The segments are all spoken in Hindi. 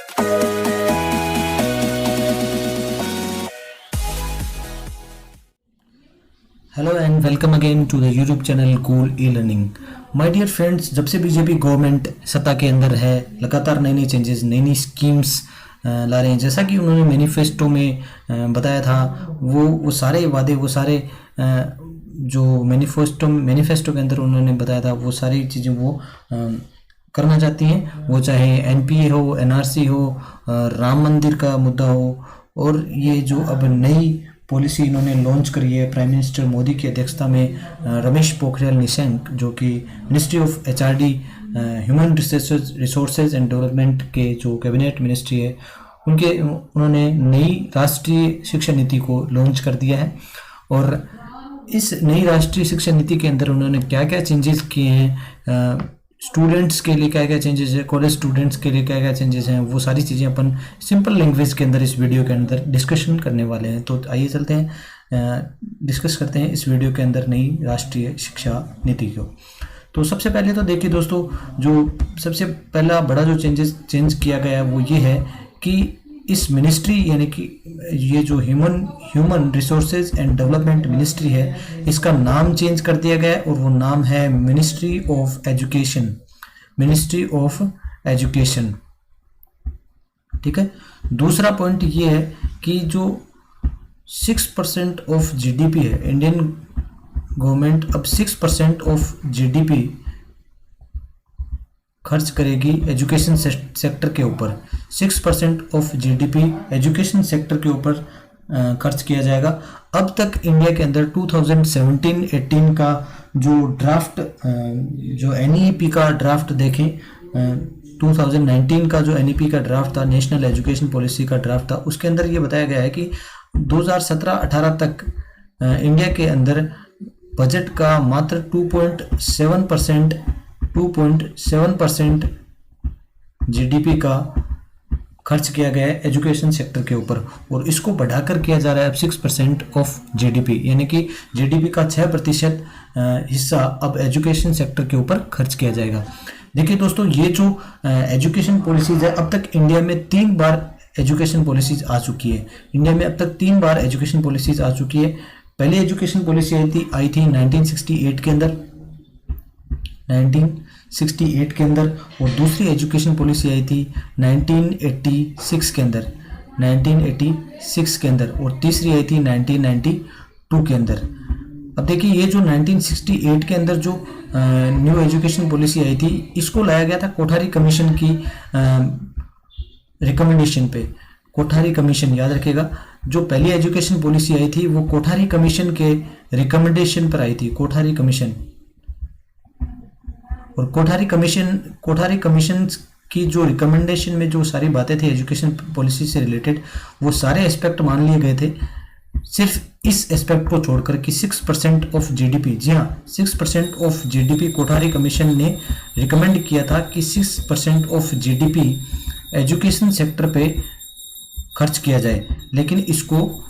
Hello and welcome again to the YouTube channel cool e learning. My dear friends, जब से बीजेपी गवर्नमेंट सत्ता के अंदर है, लगातार नई नई चेंजेस, नई नई स्कीम्स ला रहे हैं। जैसा कि उन्होंने मैनिफेस्टो में बताया था, वो सारे वादे, वो सारे जो मैनिफेस्टो के अंदर उन्होंने बताया था, वो सारी चीज़ें वो करना चाहती हैं। वो चाहे एनपीए हो, एनआरसी हो, राम मंदिर का मुद्दा हो, और ये जो अब नई पॉलिसी इन्होंने लॉन्च करी है प्राइम मिनिस्टर मोदी की अध्यक्षता में, रमेश पोखरियाल निशंक, जो कि ministry of HRD, human resources and development के जो कैबिनेट मिनिस्ट्री है, उन्होंने नई राष्ट्रीय शिक्षा नीति को लॉन्च कर दिया है। और इस नई राष्ट्रीय शिक्षा नीति के अंदर उन्होंने क्या क्या चेंजेस किए हैं, स्टूडेंट्स के लिए क्या क्या चेंजेस है, कॉलेज स्टूडेंट्स के लिए क्या क्या चेंजेस हैं, वो सारी चीज़ें अपन सिंपल लैंग्वेज के अंदर इस वीडियो के अंदर डिस्कशन करने वाले हैं। तो आइए चलते हैं, डिस्कस करते हैं इस वीडियो के अंदर नई राष्ट्रीय शिक्षा नीति को। तो सबसे पहले तो देखिए दोस्तों, जो सबसे पहला बड़ा जो चेंज किया गया है वो ये है कि इस मिनिस्ट्री, यानी कि ये जो human resources and development ministry है, इसका नाम चेंज कर दिया गया है और वो नाम है ministry of education. Ministry of education, ठीक है। दूसरा पॉइंट ये है कि जो 6% ऑफ जीडीपी है, इंडियन गवर्नमेंट अब 6% ऑफ जीडीपी खर्च करेगी एजुकेशन सेक्टर के ऊपर। 6% ऑफ जीडीपी एजुकेशन सेक्टर के ऊपर खर्च किया जाएगा। अब तक इंडिया के अंदर 2017-18 का जो ड्राफ्ट, जो एनईपी का ड्राफ्ट देखें, 2019 का जो एनईपी का ड्राफ्ट था, नेशनल एजुकेशन पॉलिसी का ड्राफ्ट था, उसके अंदर ये बताया गया है कि 2017-18 तक इंडिया के अंदर बजट का मात्र 2.7% जीडीपी का खर्च किया गया है एजुकेशन सेक्टर के ऊपर, और इसको बढ़ाकर किया जा रहा है अब 6% ऑफ जीडीपी, यानी कि जीडीपी का 6% हिस्सा अब एजुकेशन सेक्टर के ऊपर खर्च किया जाएगा। देखिए दोस्तों, ये जो एजुकेशन पॉलिसीज है, अब तक इंडिया में 3 बार एजुकेशन पॉलिसीज आ चुकी है। इंडिया में अब तक 3 बार एजुकेशन पॉलिसीज आ चुकी है। पहली एजुकेशन पॉलिसी आई थी 1968 के अंदर, 1968 के अंदर, और दूसरी एजुकेशन पॉलिसी आई थी 1986 के अंदर, 1986 के अंदर, और तीसरी आई थी 1992 के अंदर। अब देखिए, ये जो 1968 के अंदर जो न्यू एजुकेशन पॉलिसी आई थी, इसको लाया गया था कोठारी कमीशन की रिकमेंडेशन पे। कोठारी कमीशन, याद रखिएगा, जो पहली एजुकेशन पॉलिसी आई थी वो कोठारी कमीशन के रिकमेंडेशन पर आई थी, कोठारी कमीशन। और कोठारी कमीशन की जो रिकमेंडेशन में जो सारी बातें थी एजुकेशन पॉलिसी से रिलेटेड, वो सारे एस्पेक्ट मान लिए गए थे, सिर्फ इस एस्पेक्ट को छोड़कर कि 6% ऑफ जीडीपी, जी हाँ, 6% ऑफ जीडीपी कोठारी कमीशन ने रिकमेंड किया था कि 6% ऑफ जीडीपी एजुकेशन सेक्टर पे खर्च किया जाए। लेकिन इसको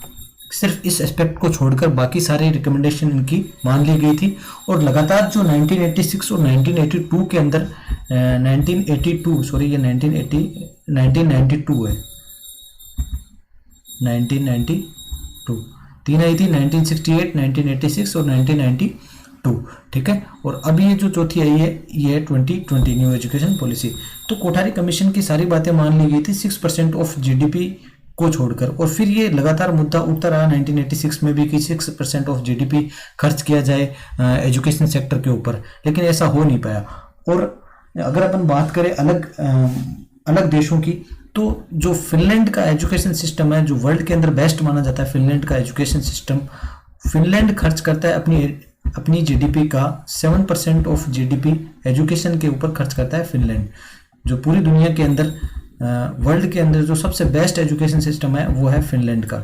सिर्फ इस एस्पेक्ट को छोड़कर बाकी सारी रिकमेंडेशन इनकी मान ली गई थी। और लगातार जो 1986 और 1982 के अंदर 1992 है, 1992 तीन आई थी, 1968, 1986 और 1992, ठीक है। और अब ये जो चौथी आई है, ये 2020 न्यू एजुकेशन पॉलिसी। तो कोठारी कमीशन की सारी बातें मान ली गई थी 6% ऑफ जीडीपी को छोड़कर। और फिर ये लगातार मुद्दा उठता रहा 1986 में भी कि 6% ऑफ जीडीपी खर्च किया जाए एजुकेशन सेक्टर के ऊपर, लेकिन ऐसा हो नहीं पाया। और अगर अपन बात करें अलग देशों की, तो जो फिनलैंड का एजुकेशन सिस्टम है, जो वर्ल्ड के अंदर बेस्ट माना जाता है फिनलैंड का एजुकेशन सिस्टम, फिनलैंड खर्च करता है अपनी जीडीपी का 7% ऑफ जीडीपी एजुकेशन के ऊपर खर्च करता है फिनलैंड। जो पूरी दुनिया के अंदर, वर्ल्ड के अंदर जो सबसे बेस्ट एजुकेशन सिस्टम है वो है फिनलैंड का।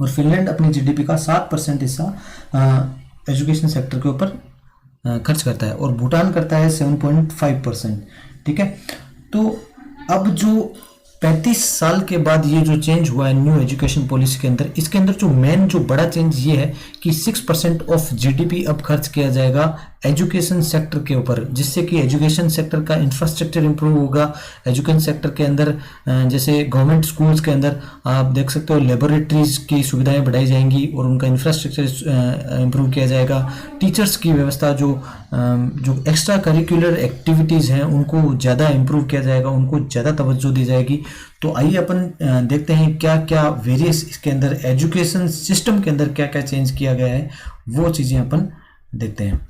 और फिनलैंड अपनी जीडीपी का 7% हिस्सा एजुकेशन सेक्टर के ऊपर खर्च करता है, और भूटान करता है 7.5%, ठीक है। तो अब जो 35 साल के बाद ये जो चेंज हुआ है न्यू एजुकेशन पॉलिसी के अंदर, इसके अंदर जो मेन जो बड़ा चेंज ये है कि 6% ऑफ जीडीपी अब खर्च किया जाएगा एजुकेशन सेक्टर के ऊपर, जिससे कि एजुकेशन सेक्टर का इंफ्रास्ट्रक्चर इंप्रूव होगा। एजुकेशन सेक्टर के अंदर जैसे गवर्नमेंट स्कूल्स के अंदर आप देख सकते हो लेबोरेटरीज की सुविधाएं बढ़ाई जाएंगी और उनका इंफ्रास्ट्रक्चर इंप्रूव किया जाएगा। टीचर्स की व्यवस्था जो एक्स्ट्रा करिकुलर एक्टिविटीज़ हैं उनको ज़्यादा इंप्रूव किया जाएगा, उनको ज़्यादा तवज्जो दी जाएगी। तो आइए अपन देखते हैं क्या क्या वेरियस इसके अंदर एजुकेशन सिस्टम के अंदर क्या क्या चेंज किया गया है, वो चीज़ें अपन देखते हैं।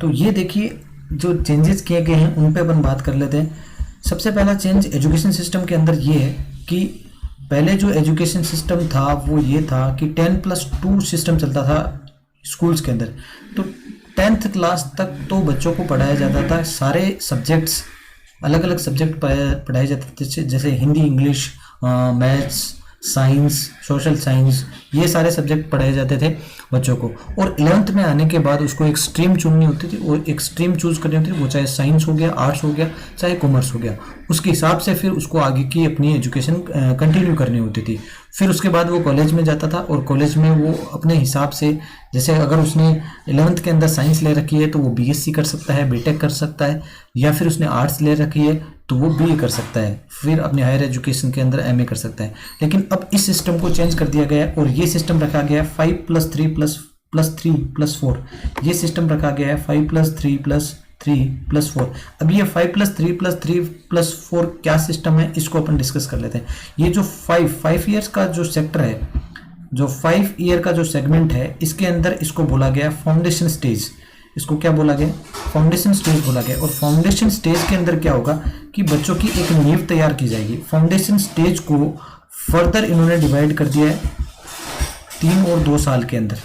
तो ये देखिए जो चेंजेस किए गए हैं उन पे अपन बात कर लेते हैं। सबसे पहला चेंज एजुकेशन सिस्टम के अंदर ये है कि पहले जो एजुकेशन सिस्टम था वो ये था कि 10+2 सिस्टम चलता था स्कूल्स के अंदर। तो 10th क्लास तक तो बच्चों को पढ़ाया जाता था, सारे सब्जेक्ट्स अलग अलग सब्जेक्ट पढ़ाए जाते थे, जैसे Hindi, English, maths, science, social science, ये सारे सब्जेक्ट पढ़ाए जाते थे बच्चों को। और 11th में आने के बाद उसको एक स्ट्रीम चुननी होती थी और एक स्ट्रीम चूज करनी होती थी, वो चाहे साइंस हो गया, आर्ट्स हो गया, चाहे कॉमर्स हो गया। उसके हिसाब से फिर उसको आगे की अपनी एजुकेशन कंटिन्यू करनी होती थी। फिर उसके बाद वो कॉलेज में जाता था और कॉलेज में वो अपने हिसाब से, जैसे अगर उसने 11th के अंदर साइंस ले रखी है तो वो बीएससी कर सकता है, बीटेक कर सकता है, या फिर उसने आर्ट्स ले रखी है तो वो बीए कर सकता है, फिर अपने हायर एजुकेशन के अंदर एमए कर सकता है। लेकिन अब इस सिस्टम को चेंज कर दिया गया है और ये सिस्टम रखा गया है 5+3+4। ये सिस्टम रखा गया है 5+3+3+4। अब ये 5+3+3+4 क्या सिस्टम है, इसको अपन डिस्कस कर लेते हैं। ये जो 5 ईयर्स का जो सेक्टर है, जो 5 ईयर का जो सेगमेंट है, इसके अंदर इसको बोला गया फाउंडेशन स्टेज। इसको क्या बोला गया? फाउंडेशन स्टेज बोला गया। और फाउंडेशन स्टेज के अंदर क्या होगा कि बच्चों की एक नींव तैयार की जाएगी। फाउंडेशन स्टेज को फर्दर इन्होंने डिवाइड कर दिया है 3 और 2 साल के अंदर।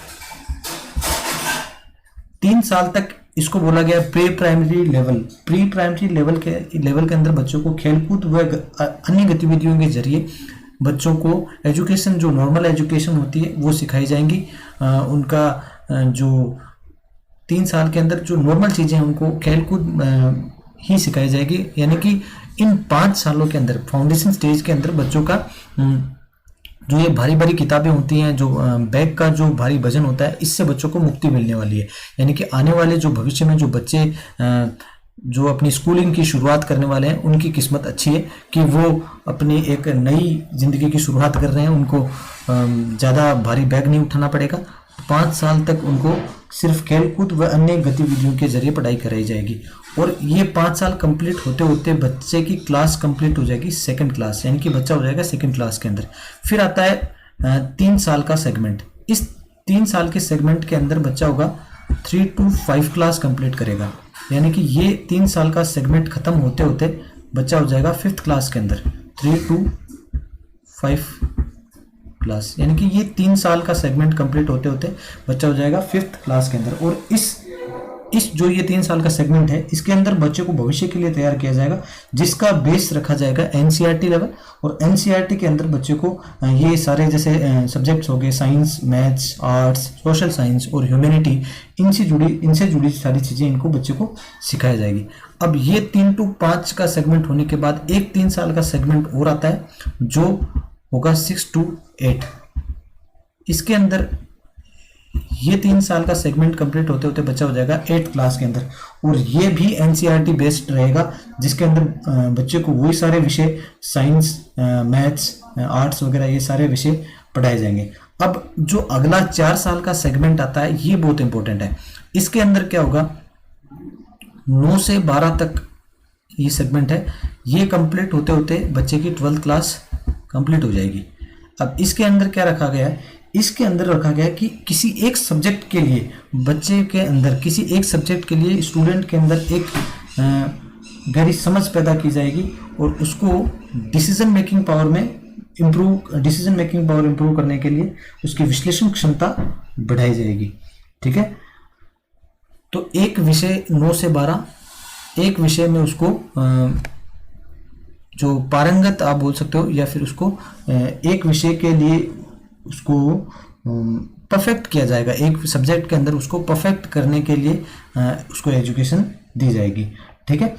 3 साल तक इसको बोला गया pre primary level. Pre primary level के अंदर बच्चों को खेलकूद व अन्य गतिविधियों के जरिए बच्चों को एजुकेशन, जो नॉर्मल एजुकेशन होती है, वो सिखाई जाएंगी। उनका जो 3 साल के अंदर जो नॉर्मल चीज़ें हैं उनको खेलकूद ही सिखाई जाएगी। यानी कि इन 5 सालों के अंदर फाउंडेशन स्टेज के अंदर बच्चों का जो ये भारी भारी किताबें होती हैं, जो बैग का जो भारी वजन होता है, इससे बच्चों को मुक्ति मिलने वाली है। यानी कि आने वाले जो भविष्य में जो बच्चे जो अपनी स्कूलिंग की शुरुआत करने वाले हैं, उनकी किस्मत अच्छी है कि वो अपनी एक नई जिंदगी की शुरुआत कर रहे हैं। उनको ज़्यादा भारी बैग नहीं उठाना पड़ेगा। 5 साल तक उनको सिर्फ खेलकूद व अन्य गतिविधियों के जरिए पढ़ाई कराई जाएगी। और ये 5 साल कंप्लीट होते होते बच्चे की क्लास कंप्लीट हो जाएगी 2nd क्लास, यानी कि बच्चा हो जाएगा 2nd क्लास के अंदर। फिर आता है 3 साल का सेगमेंट। इस 3 साल के सेगमेंट के अंदर बच्चा होगा 3 to 5 क्लास कंप्लीट करेगा। यानी कि ये 3 साल का सेगमेंट खत्म होते होते बच्चा हो जाएगा 5th क्लास के अंदर, 3 to 5 क्लास। यानी कि ये 3 साल का सेगमेंट कंप्लीट होते होते बच्चा हो जाएगा 5th क्लास के अंदर। और इस जो ये 3 साल का सेगमेंट है, इसके अंदर बच्चे को भविष्य के लिए तैयार किया जाएगा, जिसका बेस रखा जाएगा एनसीईआरटी लेवल। और एनसीईआरटी के अंदर बच्चे को ये सारे जैसे सब्जेक्ट्स हो गए, science, maths, arts, social science और ह्यूमैनिटी, इनसे जुड़ी सारी चीज़ें इनको बच्चे को सिखाई जाएगी। अब ये 3 to 5 का सेगमेंट होने के बाद एक 3 साल का सेगमेंट और आता है जो होगा 6 to 8। इसके अंदर ये 3 साल का सेगमेंट कंप्लीट होते होते बच्चा हो जाएगा 8th क्लास के अंदर। और ये भी एनसीईआरटी बेस्ड रहेगा, जिसके अंदर बच्चे को वही सारे विषय, साइंस, मैथ्स, आर्ट्स वगैरह, ये सारे विषय पढ़ाए जाएंगे। अब जो अगला 4 साल का सेगमेंट आता है, ये बहुत इंपॉर्टेंट है। इसके अंदर क्या होगा, 9 से 12 तक ये सेगमेंट है। ये कंप्लीट होते होते बच्चे की 12th क्लास कंप्लीट हो जाएगी। अब इसके अंदर क्या रखा गया है, इसके अंदर रखा गया है कि किसी एक सब्जेक्ट के लिए बच्चे के अंदर, किसी एक सब्जेक्ट के लिए स्टूडेंट के अंदर एक गहरी समझ पैदा की जाएगी और उसको डिसीजन मेकिंग पावर इंप्रूव करने के लिए उसकी विश्लेषण क्षमता बढ़ाई जाएगी। ठीक है, तो एक विषय 9 से 12, एक विषय में उसको जो पारंगत आप बोल सकते हो, या फिर उसको एक विषय के लिए उसको परफेक्ट किया जाएगा, एक सब्जेक्ट के अंदर उसको परफेक्ट करने के लिए उसको एजुकेशन दी जाएगी। ठीक है,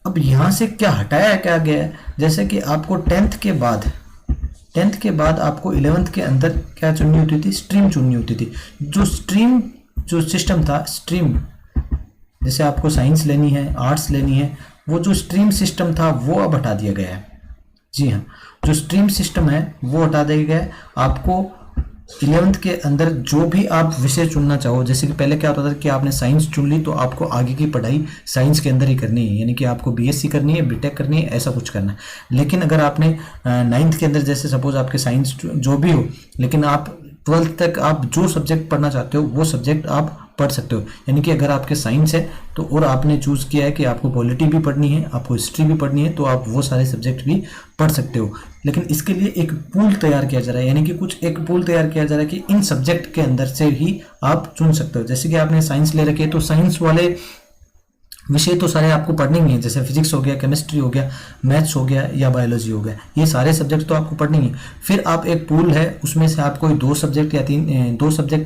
अब यहाँ से क्या हटाया क्या गया है, जैसे कि आपको टेंथ के बाद आपको 11th के अंदर क्या चुननी होती थी, स्ट्रीम चुननी होती थी। जो सिस्टम था, स्ट्रीम, जैसे आपको साइंस लेनी है, आर्ट्स लेनी है, वो जो स्ट्रीम सिस्टम था वो अब हटा दिया गया है। जी हाँ, जो स्ट्रीम सिस्टम है वो हटा दिया गया है। आपको 11th के अंदर जो भी आप विषय चुनना चाहो, जैसे कि पहले क्या होता था कि आपने साइंस चुन ली तो आपको आगे की पढ़ाई साइंस के अंदर ही करनी है, यानी कि आपको बीएससी करनी है, बीटेक करनी है, ऐसा कुछ करना है। लेकिन अगर आपने 9th के अंदर, जैसे सपोज आपके साइंस जो भी हो, लेकिन आप 12th तक आप जो सब्जेक्ट पढ़ना चाहते हो वो सब्जेक्ट आप पढ़ सकते हो। यानी कि अगर आपके साइंस है तो और आपने चूज़ किया है कि आपको पॉलिटी भी पढ़नी है, आपको हिस्ट्री भी पढ़नी है, तो आप वो सारे सब्जेक्ट भी पढ़ सकते हो। लेकिन इसके लिए एक पूल तैयार किया जा रहा है, यानी कि कुछ एक पूल तैयार किया जा रहा है कि इन सब्जेक्ट के अंदर से ही आप चुन सकते हो। जैसे कि आपने साइंस ले रखी है तो साइंस वाले विषय तो सारे आपको पढ़ने ही है, जैसे फिजिक्स हो गया, केमिस्ट्री हो गया, मैथ्स हो गया या बायोलॉजी हो गया, ये सारे सब्जेक्ट तो आपको पढ़ने ही है। फिर आप एक पूल है उसमें से आप कोई दो सब्जेक्ट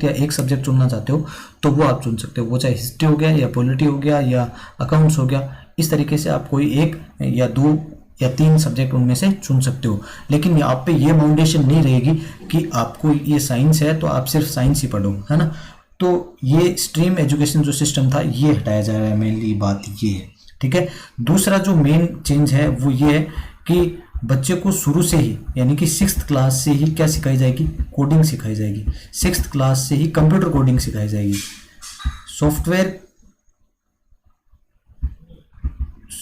या एक सब्जेक्ट चुनना चाहते हो तो वो आप चुन सकते हो, वो चाहे हिस्ट्री हो गया या पॉलिटी हो गया या अकाउंट्स हो गया। इस तरीके से आप कोई एक या दो या तीन सब्जेक्ट उनमें से चुन सकते हो। लेकिन आप पे ये बाउंडेशन नहीं रहेगी कि आपको ये साइंस है तो आप सिर्फ साइंस ही पढ़ो, है ना। तो ये स्ट्रीम एजुकेशन जो सिस्टम था ये हटाया जा रहा है, मेनली बात ये है। ठीक है, दूसरा जो मेन चेंज है वो ये है कि बच्चे को शुरू से ही, यानी कि 6th क्लास से ही क्या सिखाई जाएगी, कोडिंग सिखाई जाएगी। 6th क्लास से ही कंप्यूटर कोडिंग सिखाई जाएगी।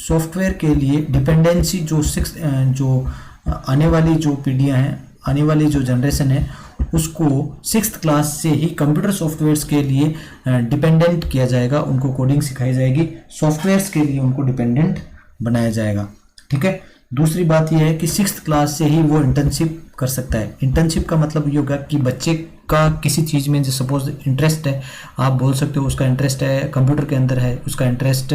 सॉफ्टवेयर के लिए डिपेंडेंसी जो आने वाली जो पीढ़ियां हैं, आने वाली जो जनरेशन है, उसको 6th क्लास से ही कंप्यूटर सॉफ्टवेयर्स के लिए डिपेंडेंट किया जाएगा, उनको कोडिंग सिखाई जाएगी, सॉफ्टवेयर्स के लिए उनको डिपेंडेंट बनाया जाएगा। ठीक है, दूसरी बात यह है कि 6th क्लास से ही वो इंटर्नशिप कर सकता है। इंटर्नशिप का मतलब ये होगा कि बच्चे का किसी चीज़ में जो सपोज इंटरेस्ट है, आप बोल सकते हो उसका इंटरेस्ट है कंप्यूटर के अंदर है, उसका इंटरेस्ट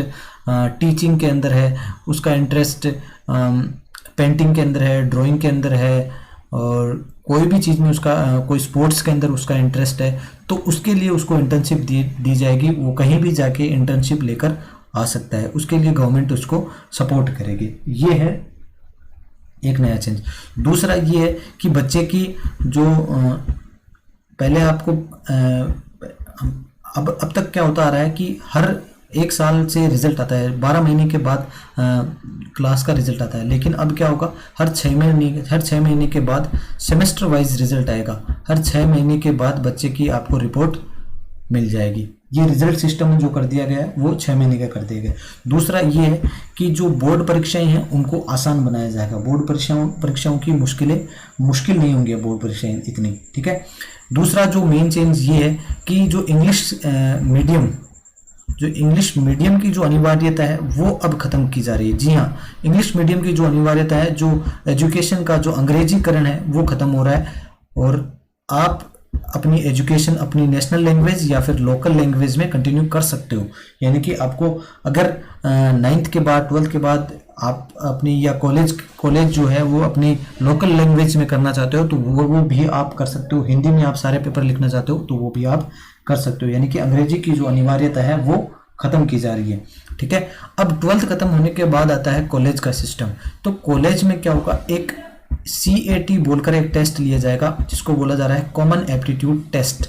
टीचिंग के अंदर है, उसका इंटरेस्ट पेंटिंग के अंदर है, ड्राइंग के अंदर है, और कोई भी चीज़ में उसका कोई स्पोर्ट्स के अंदर उसका इंटरेस्ट है, तो उसके लिए उसको इंटर्नशिप दी जाएगी। वो कहीं भी जाके इंटर्नशिप लेकर आ सकता है, उसके लिए गवर्नमेंट उसको सपोर्ट करेगी। ये है एक नया चेंज। दूसरा ये है कि बच्चे की जो पहले आपको अब तक क्या होता आ रहा है कि हर एक साल से रिजल्ट आता है, 12 महीने के बाद क्लास का रिजल्ट आता है। लेकिन अब क्या होगा, हर 6 महीने के बाद सेमेस्टर वाइज रिजल्ट आएगा। हर 6 महीने के बाद बच्चे की आपको रिपोर्ट मिल जाएगी। ये रिजल्ट सिस्टम जो कर दिया गया है वो 6 महीने का कर दिया गया। दूसरा ये है कि जो बोर्ड परीक्षाएं हैं उनको आसान बनाया जाएगा। बोर्ड परीक्षाओं की मुश्किल नहीं होंगी बोर्ड परीक्षाएं इतनी। ठीक है, दूसरा जो मेन चेंज ये है कि जो इंग्लिश मीडियम की जो अनिवार्यता है वो अब खत्म की जा रही है। जी हाँ, इंग्लिश मीडियम की जो अनिवार्यता है, जो एजुकेशन का जो अंग्रेजीकरण है वो खत्म हो रहा है, और आप अपनी एजुकेशन अपनी नेशनल लैंग्वेज या फिर लोकल लैंग्वेज में कंटिन्यू कर सकते हो। यानी कि आपको अगर 9th के बाद 12th के बाद आप अपनी या कॉलेज जो है वो अपनी लोकल लैंग्वेज में करना चाहते हो तो वो भी आप कर सकते हो। हिंदी में आप सारे पेपर लिखना चाहते हो तो वो भी आप कर सकते हो। यानी कि अंग्रेजी की जो अनिवार्यता है वो खत्म की जा रही है। ठीक है, अब 12th खत्म होने के बाद आता है कॉलेज का सिस्टम। तो कॉलेज में क्या होगा, एक CAT बोलकर एक टेस्ट लिया जाएगा जिसको बोला जा रहा है कॉमन एप्टीट्यूड टेस्ट।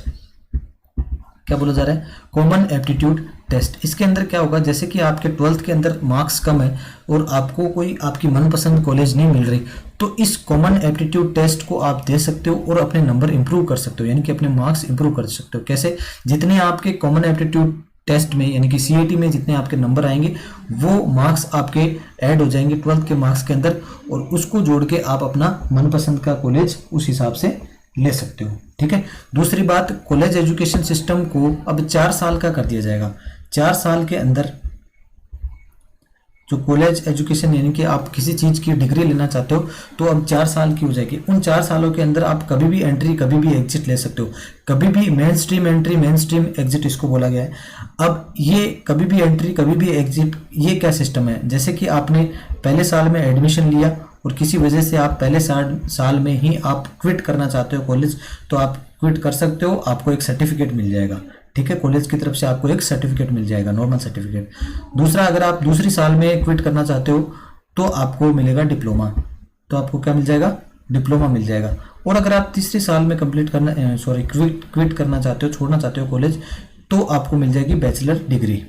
क्या बोला जा रहा है, कॉमन एप्टीट्यूड टेस्ट। इसके अंदर क्या होगा, जैसे कि आपके 12th के अंदर मार्क्स कम है और आपको कोई आपकी मनपसंद कॉलेज नहीं मिल रही, तो इस कॉमन एप्टीट्यूड टेस्ट को आप दे सकते हो और अपने नंबर इंप्रूव कर सकते हो, यानी कि अपने मार्क्स इंप्रूव कर सकते हो। कैसे, जितने आपके कॉमन एप्टीट्यूड टेस्ट में यानी कि CAT में जितने आपके नंबर आएंगे वो मार्क्स आपके ऐड हो जाएंगे 12th के मार्क्स के अंदर, और उसको जोड़ के आप अपना मनपसंद का कॉलेज उस हिसाब से ले सकते हो। ठीक है, दूसरी बात, कॉलेज एजुकेशन सिस्टम को अब 4 साल का कर दिया जाएगा। 4 साल के अंदर जो कॉलेज एजुकेशन यानी कि आप किसी चीज़ की डिग्री लेना चाहते हो तो अब 4 साल की हो जाएगी। उन 4 सालों के अंदर आप कभी भी एंट्री कभी भी एग्जिट ले सकते हो, कभी भी main stream entry main stream exit इसको बोला गया है। अब ये कभी भी एंट्री कभी भी एग्जिट, ये क्या सिस्टम है, जैसे कि आपने पहले साल में एडमिशन लिया और किसी वजह से आप पहले साल में ही आप क्विट करना चाहते हो कॉलेज, तो आप क्विट कर सकते हो, आपको एक सर्टिफिकेट मिल जाएगा। ठीक है, कॉलेज की तरफ से आपको एक सर्टिफिकेट मिल जाएगा, नॉर्मल सर्टिफिकेट। दूसरा, अगर आप दूसरी साल में क्विट करना चाहते हो तो आपको मिलेगा डिप्लोमा। तो आपको क्या मिल जाएगा? डिप्लोमा मिल जाएगा। और अगर आप तीसरे साल में कंप्लीट करना क्विट करना चाहते हो, छोड़ना चाहते हो कॉलेज, तो आपको मिल जाएगी बैचलर डिग्री।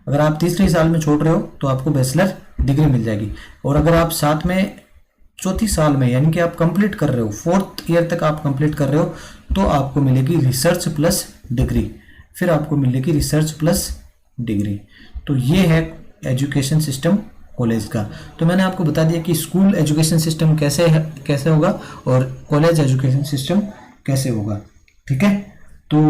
अगर आप तीसरे साल में छोड़ रहे हो तो आपको बैचलर डिग्री मिल जाएगी। और अगर आप साथ में चौथी साल में यानी कि आप कंप्लीट कर रहे हो, 4th ईयर तक आप कंप्लीट कर रहे हो, तो आपको मिलेगी रिसर्च प्लस डिग्री। फिर आपको मिलेगी रिसर्च प्लस डिग्री। तो ये है एजुकेशन सिस्टम कॉलेज का। तो मैंने आपको बता दिया कि स्कूल एजुकेशन सिस्टम कैसे होगा और कॉलेज एजुकेशन सिस्टम कैसे होगा। ठीक है, तो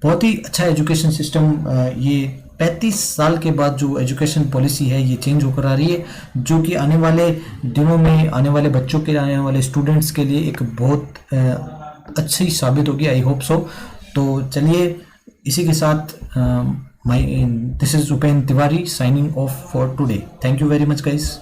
बहुत ही अच्छा एजुकेशन सिस्टम, ये 35 साल के बाद जो एजुकेशन पॉलिसी है ये चेंज होकर आ रही है, जो कि आने वाले दिनों में आने वाले बच्चों के, आने वाले स्टूडेंट्स के लिए एक बहुत अच्छी साबित होगी। I hope so. तो चलिए, इसी के साथ this is Upen Tiwari signing off for today. Thank you very much guys.